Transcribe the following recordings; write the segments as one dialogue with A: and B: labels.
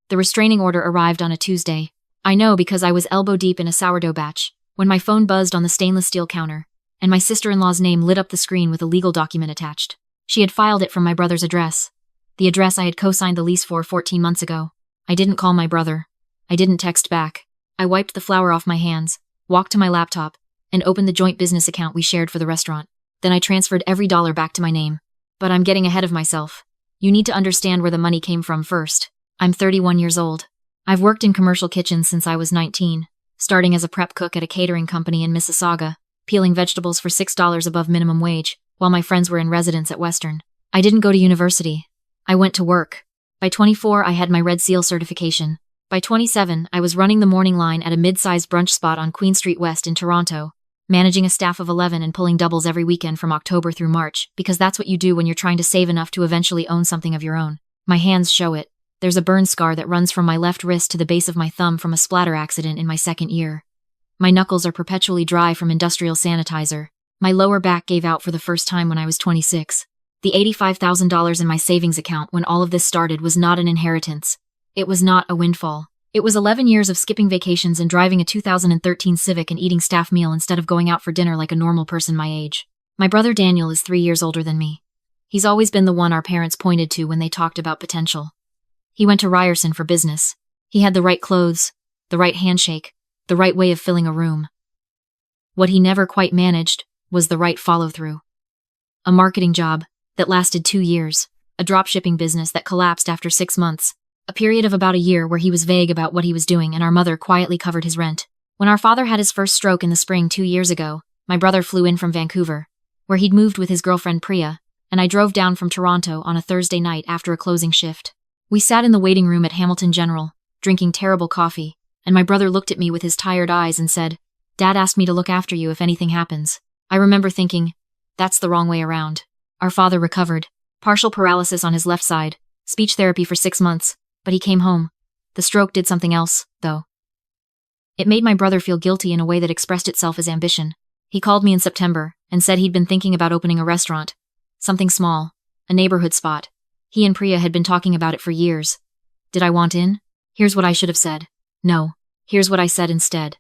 A: The restraining order arrived on a Tuesday. I know because I was elbow deep in a sourdough batch when my phone buzzed on the stainless steel counter, and my sister-in-law's name lit up the screen with a legal document attached. She had filed it from my brother's address, the address I had co-signed the lease for 14 months ago. I didn't call my brother. I didn't text back. I wiped the flour off my hands, walked to my laptop, and opened the joint business account we shared for the restaurant. Then I transferred every dollar back to my name. But I'm getting ahead of myself. You need to understand where the money came from first. I'm 31 years old. I've worked in commercial kitchens since I was 19, starting as a prep cook at a catering company in Mississauga, peeling vegetables for $6 above minimum wage, while my friends were in residence at Western. I didn't go to university. I went to work. By 24, I had my Red Seal certification. By 27, I was running the morning line at a mid-sized brunch spot on Queen Street West in Toronto, managing a staff of 11 and pulling doubles every weekend from October through March, because that's what you do when you're trying to save enough to eventually own something of your own. My hands show it. There's a burn scar that runs from my left wrist to the base of my thumb from a splatter accident in my second year. My knuckles are perpetually dry from industrial sanitizer. My lower back gave out for the first time when I was 26. The $85,000 in my savings account when all of this started was not an inheritance. It was not a windfall. It was 11 years of skipping vacations and driving a 2013 Civic and eating staff meal instead of going out for dinner like a normal person my age. My brother Daniel is 3 years older than me. He's always been the one our parents pointed to when they talked about potential. He went to Ryerson for business. He had the right clothes, the right handshake, the right way of filling a room. What he never quite managed was the right follow-through. A marketing job that lasted 2 years, a dropshipping business that collapsed after 6 months, a period of about a year where he was vague about what he was doing and our mother quietly covered his rent. When our father had his first stroke in the spring 2 years ago, my brother flew in from Vancouver, where he'd moved with his girlfriend Priya, and I drove down from Toronto on a Thursday night after a closing shift. We sat in the waiting room at Hamilton General, drinking terrible coffee, and my brother looked at me with his tired eyes and said, "Dad asked me to look after you if anything happens." I remember thinking, that's the wrong way around. Our father recovered. Partial paralysis on his left side, speech therapy for 6 months, but he came home. The stroke did something else, though. It made my brother feel guilty in a way that expressed itself as ambition. He called me in September and said he'd been thinking about opening a restaurant. Something small, a neighborhood spot. He and Priya had been talking about it for years. Did I want in? Here's what I should have said. No. Here's what I said instead.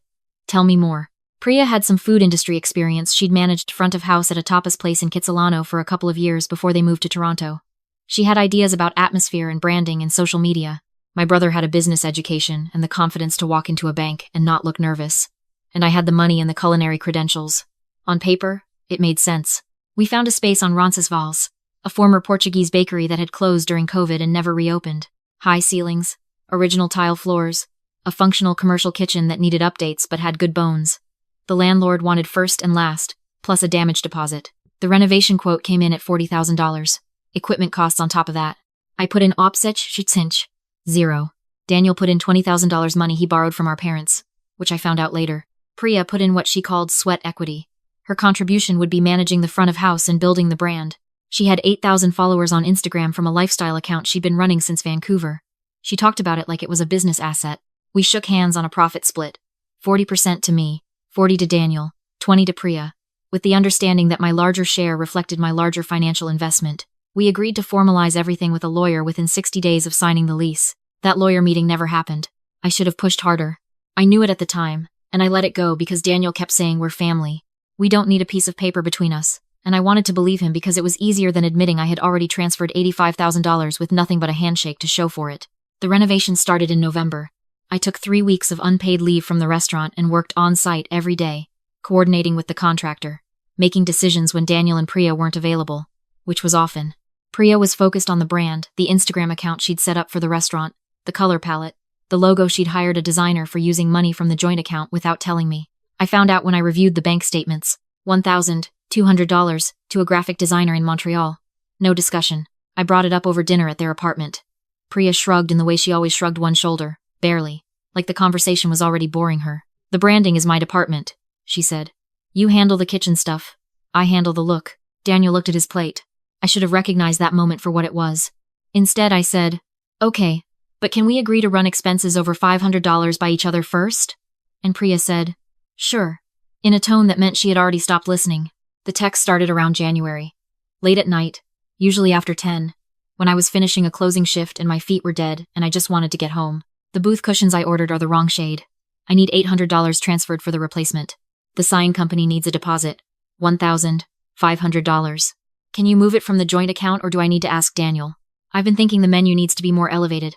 A: Tell me more. Priya had some food industry experience. She'd managed front of house at a tapas place in Kitsilano for a couple of years before they moved to Toronto. She had ideas about atmosphere and branding and social media. My brother had a business education and the confidence to walk into a bank and not look nervous. And I had the money and the culinary credentials. On paper, it made sense. We found a space on Roncesvalles, a former Portuguese bakery that had closed during COVID and never reopened. High ceilings, original tile floors, a functional commercial kitchen that needed updates but had good bones. The landlord wanted first and last, plus a damage deposit. The renovation quote came in at $40,000. Equipment costs on top of that. I put in $0. Daniel put in $20,000 money he borrowed from our parents, which I found out later. Priya put in what she called sweat equity. Her contribution would be managing the front of house and building the brand. She had 8,000 followers on Instagram from a lifestyle account she'd been running since Vancouver. She talked about it like it was a business asset. We shook hands on a profit split. 40% to me, 40 to Daniel, 20 to Priya, with the understanding that my larger share reflected my larger financial investment. We agreed to formalize everything with a lawyer within 60 days of signing the lease. That lawyer meeting never happened. I should have pushed harder. I knew it at the time, and I let it go because Daniel kept saying we're family. We don't need a piece of paper between us, and I wanted to believe him because it was easier than admitting I had already transferred $85,000 with nothing but a handshake to show for it. The renovation started in November. I took 3 weeks of unpaid leave from the restaurant and worked on-site every day, coordinating with the contractor, making decisions when Daniel and Priya weren't available, which was often. Priya was focused on the brand, the Instagram account she'd set up for the restaurant, the color palette, the logo she'd hired a designer for using money from the joint account without telling me. I found out when I reviewed the bank statements, $1,200 to a graphic designer in Montreal. No discussion. I brought it up over dinner at their apartment. Priya shrugged in the way she always shrugged one shoulder, barely, like the conversation was already boring her. The branding is my department, she said. You handle the kitchen stuff. I handle the look. Daniel looked at his plate. I should have recognized that moment for what it was. Instead, I said, okay, but can we agree to run expenses over $500 by each other first? And Priya said, sure, in a tone that meant she had already stopped listening. The text started around January. Late at night, usually after 10, when I was finishing a closing shift and my feet were dead and I just wanted to get home. The booth cushions I ordered are the wrong shade. I need $800 transferred for the replacement. The sign company needs a deposit. $1,500. Can you move it from the joint account or do I need to ask Daniel? I've been thinking the menu needs to be more elevated.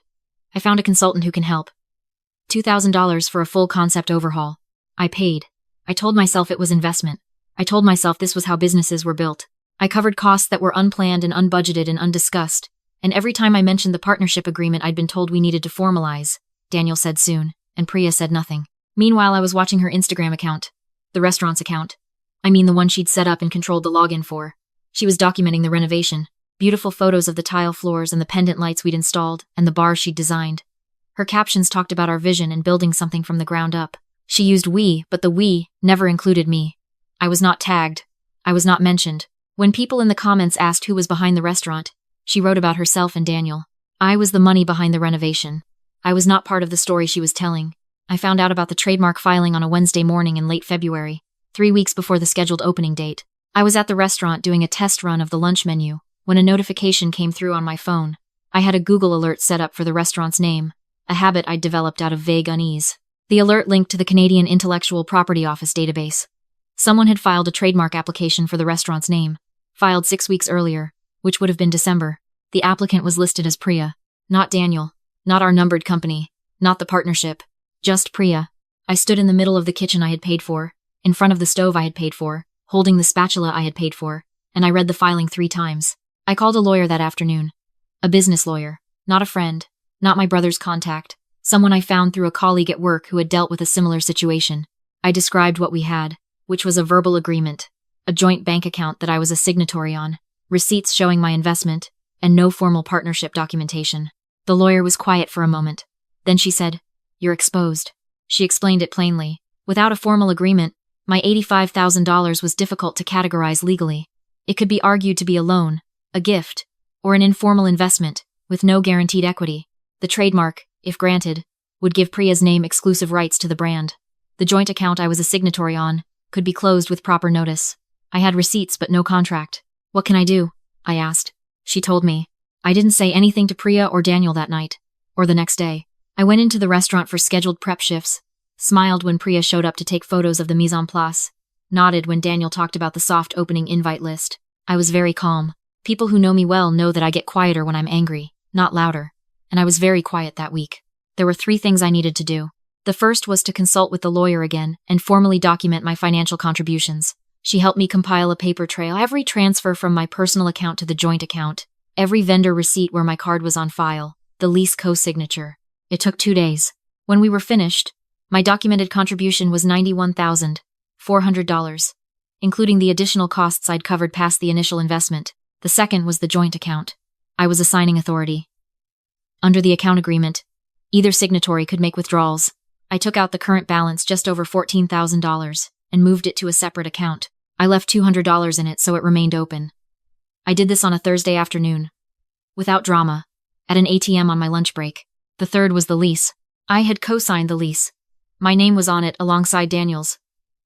A: I found a consultant who can help. $2,000 for a full concept overhaul. I paid. I told myself it was investment. I told myself this was how businesses were built. I covered costs that were unplanned and unbudgeted and undiscussed, and every time I mentioned the partnership agreement I'd been told we needed to formalize, Daniel said soon, and Priya said nothing. Meanwhile, I was watching her Instagram account. The restaurant's account. I mean the one she'd set up and controlled the login for. She was documenting the renovation. Beautiful photos of the tile floors and the pendant lights we'd installed, and the bar she'd designed. Her captions talked about our vision and building something from the ground up. She used we, but the we never included me. I was not tagged. I was not mentioned. When people in the comments asked who was behind the restaurant, she wrote about herself and Daniel. I was the money behind the renovation. I was not part of the story she was telling. I found out about the trademark filing on a Wednesday morning in late February, 3 weeks before the scheduled opening date. I was at the restaurant doing a test run of the lunch menu when a notification came through on my phone. I had a Google alert set up for the restaurant's name, a habit I'd developed out of vague unease. The alert linked to the Canadian Intellectual Property Office database. Someone had filed a trademark application for the restaurant's name, filed 6 weeks earlier, which would have been December. The applicant was listed as Priya, not Daniel, not our numbered company, not the partnership, just Priya. I stood in the middle of the kitchen I had paid for, in front of the stove I had paid for, holding the spatula I had paid for, and I read the filing 3 times. I called a lawyer that afternoon. A business lawyer, not a friend, not my brother's contact, someone I found through a colleague at work who had dealt with a similar situation. I described what we had, which was a verbal agreement, a joint bank account that I was a signatory on, receipts showing my investment, and no formal partnership documentation. The lawyer was quiet for a moment. Then she said, "You're exposed." She explained it plainly. Without a formal agreement, my $85,000 was difficult to categorize legally. It could be argued to be a loan, a gift, or an informal investment, with no guaranteed equity. The trademark, if granted, would give Priya's name exclusive rights to the brand. The joint account I was a signatory on could be closed with proper notice. I had receipts but no contract. "What can I do?" I asked. She told me. I didn't say anything to Priya or Daniel that night, or the next day. I went into the restaurant for scheduled prep shifts, smiled when Priya showed up to take photos of the mise en place, nodded when Daniel talked about the soft opening invite list. I was very calm. People who know me well know that I get quieter when I'm angry, not louder, and I was very quiet that week. There were 3 things I needed to do. The first was to consult with the lawyer again and formally document my financial contributions. She helped me compile a paper trail, every transfer from my personal account to the joint account, every vendor receipt where my card was on file, the lease co-signature. It took 2 days. When we were finished, my documented contribution was $91,400, including the additional costs I'd covered past the initial investment. The second was the joint account. I was a signing authority. Under the account agreement, either signatory could make withdrawals. I took out the current balance, just over $14,000, and moved it to a separate account. I left $200 in it so it remained open. I did this on a Thursday afternoon, without drama, at an ATM on my lunch break. The third was the lease. I had co-signed the lease. My name was on it alongside Daniel's.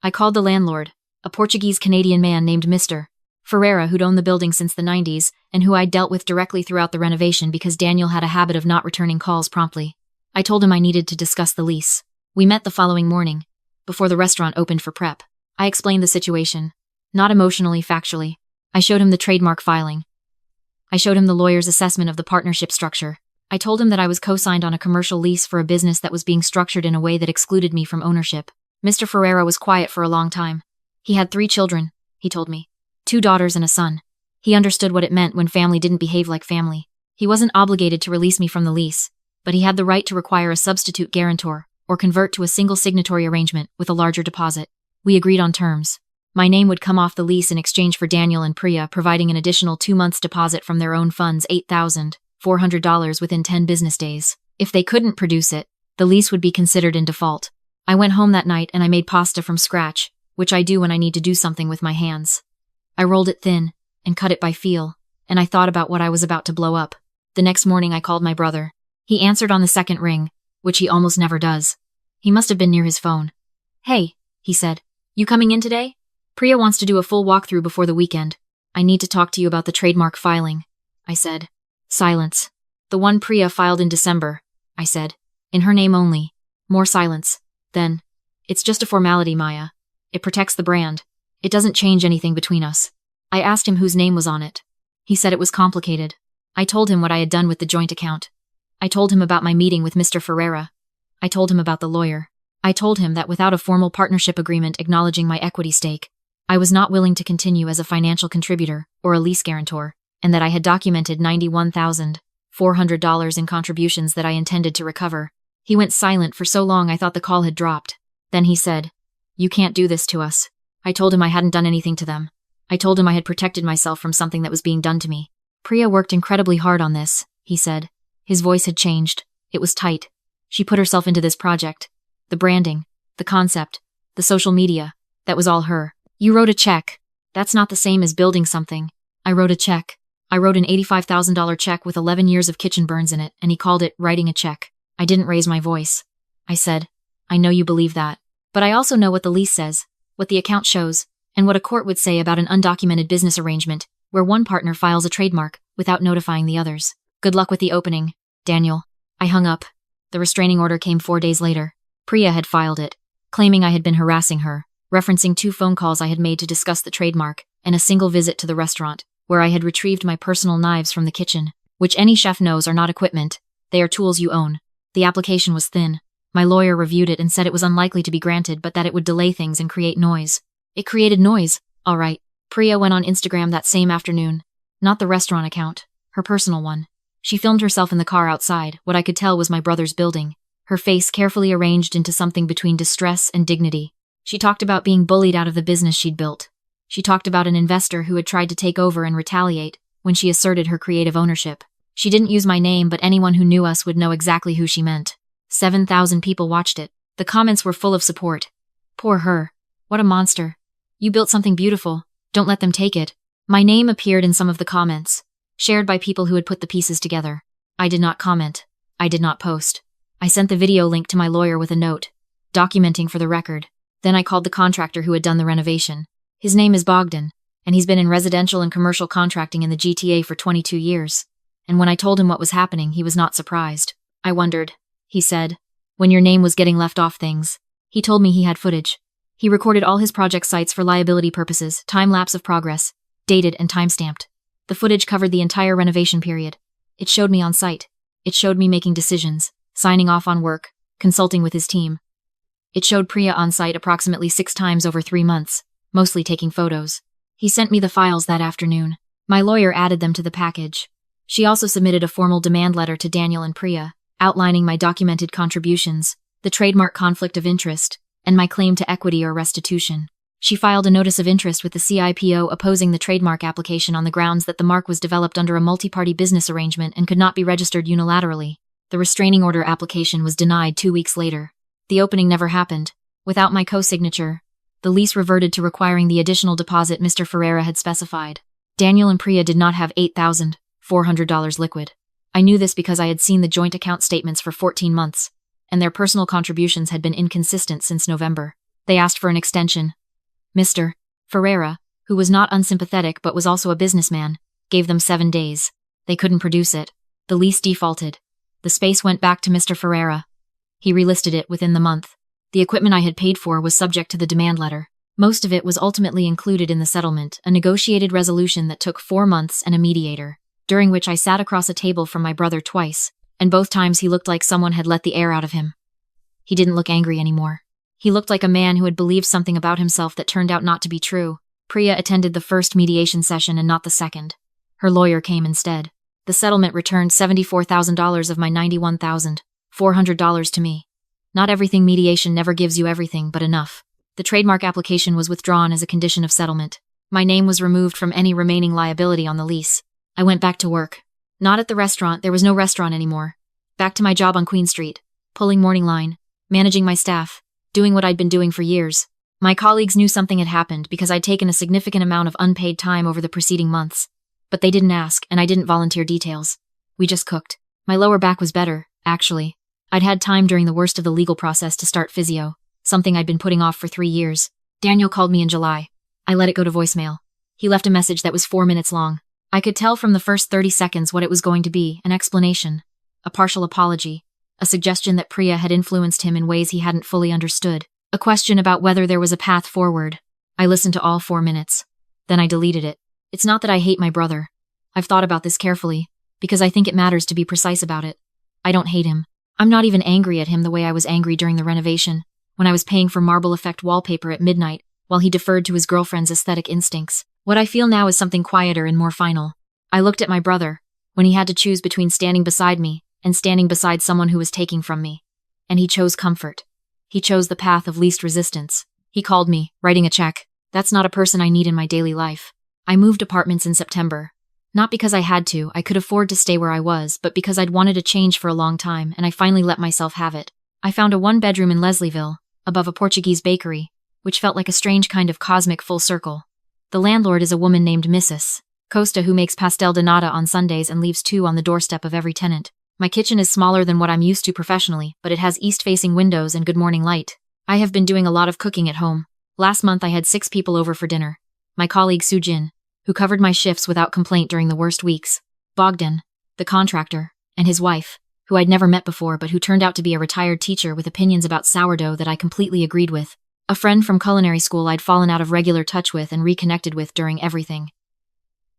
A: I called the landlord, a Portuguese-Canadian man named Mr. Ferreira, who'd owned the building since the 90s and who I'd dealt with directly throughout the renovation because Daniel had a habit of not returning calls promptly. I told him I needed to discuss the lease. We met the following morning, before the restaurant opened for prep. I explained the situation, not emotionally, factually. I showed him the trademark filing. I showed him the lawyer's assessment of the partnership structure. I told him that I was co-signed on a commercial lease for a business that was being structured in a way that excluded me from ownership. Mr. Ferreira was quiet for a long time. He had 3 children, he told me. 2 daughters and a son. He understood what it meant when family didn't behave like family. He wasn't obligated to release me from the lease, but he had the right to require a substitute guarantor or convert to a single signatory arrangement with a larger deposit. We agreed on terms. My name would come off the lease in exchange for Daniel and Priya providing an additional 2 months deposit from their own funds, $8,400 within 10 business days. If they couldn't produce it, the lease would be considered in default. I went home that night and I made pasta from scratch, which I do when I need to do something with my hands. I rolled it thin and cut it by feel, and I thought about what I was about to blow up. The next morning I called my brother. He answered on the second ring, which he almost never does. He must have been near his phone. "Hey," he said. "You coming in today? Priya wants to do a full walkthrough before the weekend. I need to talk to you about the trademark filing," I said. Silence. The one Priya filed in December, I said. In her name only. More silence. Then, it's just a formality, Maya. It protects the brand. It doesn't change anything between us. I asked him whose name was on it. He said it was complicated. I told him what I had done with the joint account. I told him about my meeting with Mr. Ferreira. I told him about the lawyer. I told him that without a formal partnership agreement acknowledging my equity stake, I was not willing to continue as a financial contributor or a lease guarantor, and that I had documented $91,400 in contributions that I intended to recover. He went silent for so long I thought the call had dropped. Then he said, "You can't do this to us." I told him I hadn't done anything to them. I told him I had protected myself from something that was being done to me. Priya worked incredibly hard on this, he said. His voice had changed. It was tight. She put herself into this project. The branding, the concept, the social media, that was all her. You wrote a check. That's not the same as building something. I wrote a check. I wrote an $85,000 check with 11 years of kitchen burns in it, and he called it writing a check. I didn't raise my voice. I said, I know you believe that. But I also know what the lease says, what the account shows, and what a court would say about an undocumented business arrangement, where one partner files a trademark without notifying the others. Good luck with the opening, Daniel. I hung up. The restraining order came 4 days later. Priya had filed it, claiming I had been harassing her, referencing 2 phone calls I had made to discuss the trademark, and a single visit to the restaurant, where I had retrieved my personal knives from the kitchen, which any chef knows are not equipment, they are tools you own. The application was thin. My lawyer reviewed it and said it was unlikely to be granted, but that it would delay things and create noise. It created noise, all right. Priya went on Instagram that same afternoon. Not the restaurant account, her personal one. She filmed herself in the car outside, what I could tell was my brother's building, her face carefully arranged into something between distress and dignity. She talked about being bullied out of the business she'd built. She talked about an investor who had tried to take over and retaliate when she asserted her creative ownership. She didn't use my name, but anyone who knew us would know exactly who she meant. 7,000 people watched it. The comments were full of support. Poor her. What a monster. You built something beautiful. Don't let them take it. My name appeared in some of the comments, shared by people who had put the pieces together. I did not comment. I did not post. I sent the video link to my lawyer with a note, documenting for the record. Then I called the contractor who had done the renovation. His name is Bogdan, and he's been in residential and commercial contracting in the GTA for 22 years. And when I told him what was happening, he was not surprised. I wondered, he said, when your name was getting left off things. He told me he had footage. He recorded all his project sites for liability purposes, time-lapse of progress, dated and time-stamped. The footage covered the entire renovation period. It showed me on site. It showed me making decisions, signing off on work, consulting with his team. It showed Priya on site approximately 6 times over 3 months, mostly taking photos. He sent me the files that afternoon. My lawyer added them to the package. She also submitted a formal demand letter to Daniel and Priya, outlining my documented contributions, the trademark conflict of interest, and my claim to equity or restitution. She filed a notice of interest with the CIPO opposing the trademark application on the grounds that the mark was developed under a multi-party business arrangement and could not be registered unilaterally. The restraining order application was denied 2 weeks later. The opening never happened. Without my co-signature, the lease reverted to requiring the additional deposit Mr. Ferreira had specified. Daniel and Priya did not have $8,400 liquid. I knew this because I had seen the joint account statements for 14 months, and their personal contributions had been inconsistent since November. They asked for an extension. Mr. Ferreira, who was not unsympathetic but was also a businessman, gave them 7 days. They couldn't produce it. The lease defaulted. The space went back to Mr. Ferreira. He relisted it within the month. The equipment I had paid for was subject to the demand letter. Most of it was ultimately included in the settlement, a negotiated resolution that took 4 months and a mediator, during which I sat across a table from my brother twice, and both times he looked like someone had let the air out of him. He didn't look angry anymore. He looked like a man who had believed something about himself that turned out not to be true. Priya attended the first mediation session and not the second. Her lawyer came instead. The settlement returned $74,000 of my $91,400 to me. Not everything mediation never gives you everything, but enough. The trademark application was withdrawn as a condition of settlement. My name was removed from any remaining liability on the lease. I went back to work. Not at the restaurant, there was no restaurant anymore. Back to my job on Queen Street, pulling morning line, managing my staff, doing what I'd been doing for years. My colleagues knew something had happened because I'd taken a significant amount of unpaid time over the preceding months. But they didn't ask, and I didn't volunteer details. We just cooked. My lower back was better, actually. I'd had time during the worst of the legal process to start physio, something I'd been putting off for 3 years. Daniel called me in July. I let it go to voicemail. He left a message that was 4 minutes long. I could tell from the first 30 seconds what it was going to be: an explanation, a partial apology, a suggestion that Priya had influenced him in ways he hadn't fully understood, a question about whether there was a path forward. I listened to all 4 minutes. Then I deleted it. It's not that I hate my brother. I've thought about this carefully, because I think it matters to be precise about it. I don't hate him. I'm not even angry at him the way I was angry during the renovation, when I was paying for marble effect wallpaper at midnight, while he deferred to his girlfriend's aesthetic instincts. What I feel now is something quieter and more final. I looked at my brother, when he had to choose between standing beside me and standing beside someone who was taking from me. And he chose comfort. He chose the path of least resistance. He called me, writing a check. That's not a person I need in my daily life. I moved apartments in September. Not because I had to, I could afford to stay where I was, but because I'd wanted a change for a long time, and I finally let myself have it. I found a 1-bedroom in Leslieville, above a Portuguese bakery, which felt like a strange kind of cosmic full circle. The landlord is a woman named Mrs. Costa who makes pastel de nata on Sundays and leaves 2 on the doorstep of every tenant. My kitchen is smaller than what I'm used to professionally, but it has east-facing windows and good morning light. I have been doing a lot of cooking at home. Last month I had 6 people over for dinner. My colleague Sujin, who covered my shifts without complaint during the worst weeks. Bogdan, the contractor, and his wife, who I'd never met before but who turned out to be a retired teacher with opinions about sourdough that I completely agreed with. A friend from culinary school I'd fallen out of regular touch with and reconnected with during everything.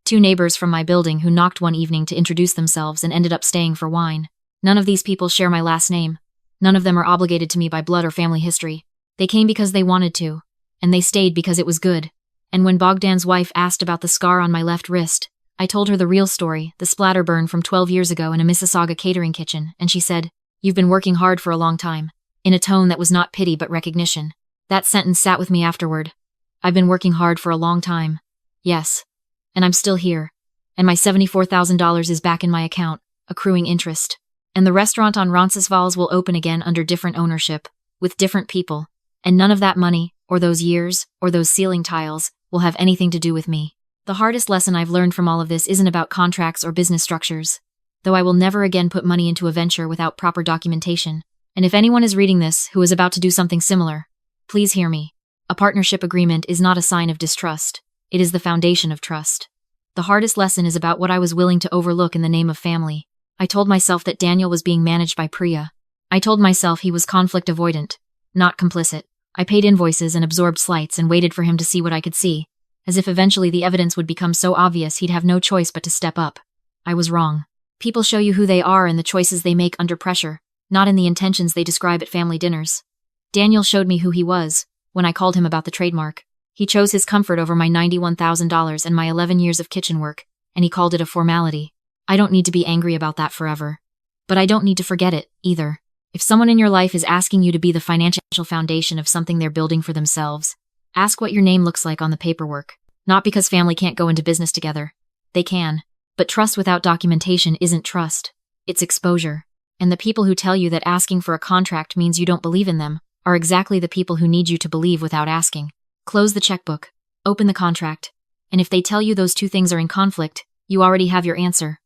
A: 2 neighbors from my building who knocked one evening to introduce themselves and ended up staying for wine. None of these people share my last name. None of them are obligated to me by blood or family history. They came because they wanted to, and they stayed because it was good. And when Bogdan's wife asked about the scar on my left wrist, I told her the real story, the splatter burn from 12 years ago in a Mississauga catering kitchen, and she said, "You've been working hard for a long time," in a tone that was not pity but recognition. That sentence sat with me afterward. I've been working hard for a long time. Yes. And I'm still here. And my $74,000 is back in my account, accruing interest. And the restaurant on Roncesvalles will open again under different ownership, with different people. And none of that money, or those years, or those ceiling tiles, will have anything to do with me. The hardest lesson I've learned from all of this isn't about contracts or business structures. Though I will never again put money into a venture without proper documentation. And if anyone is reading this who is about to do something similar, please hear me. A partnership agreement is not a sign of distrust. It is the foundation of trust. The hardest lesson is about what I was willing to overlook in the name of family. I told myself that Daniel was being managed by Priya. I told myself he was conflict avoidant, not complicit. I paid invoices and absorbed slights and waited for him to see what I could see, as if eventually the evidence would become so obvious he'd have no choice but to step up. I was wrong. People show you who they are in the choices they make under pressure, not in the intentions they describe at family dinners. Daniel showed me who he was when I called him about the trademark. He chose his comfort over my $91,000 and my 11 years of kitchen work, and he called it a formality. I don't need to be angry about that forever. But I don't need to forget it, either. If someone in your life is asking you to be the financial foundation of something they're building for themselves, ask what your name looks like on the paperwork. Not because family can't go into business together. They can. But trust without documentation isn't trust. It's exposure. And the people who tell you that asking for a contract means you don't believe in them are exactly the people who need you to believe without asking. Close the checkbook. Open the contract. And if they tell you those 2 things are in conflict, you already have your answer.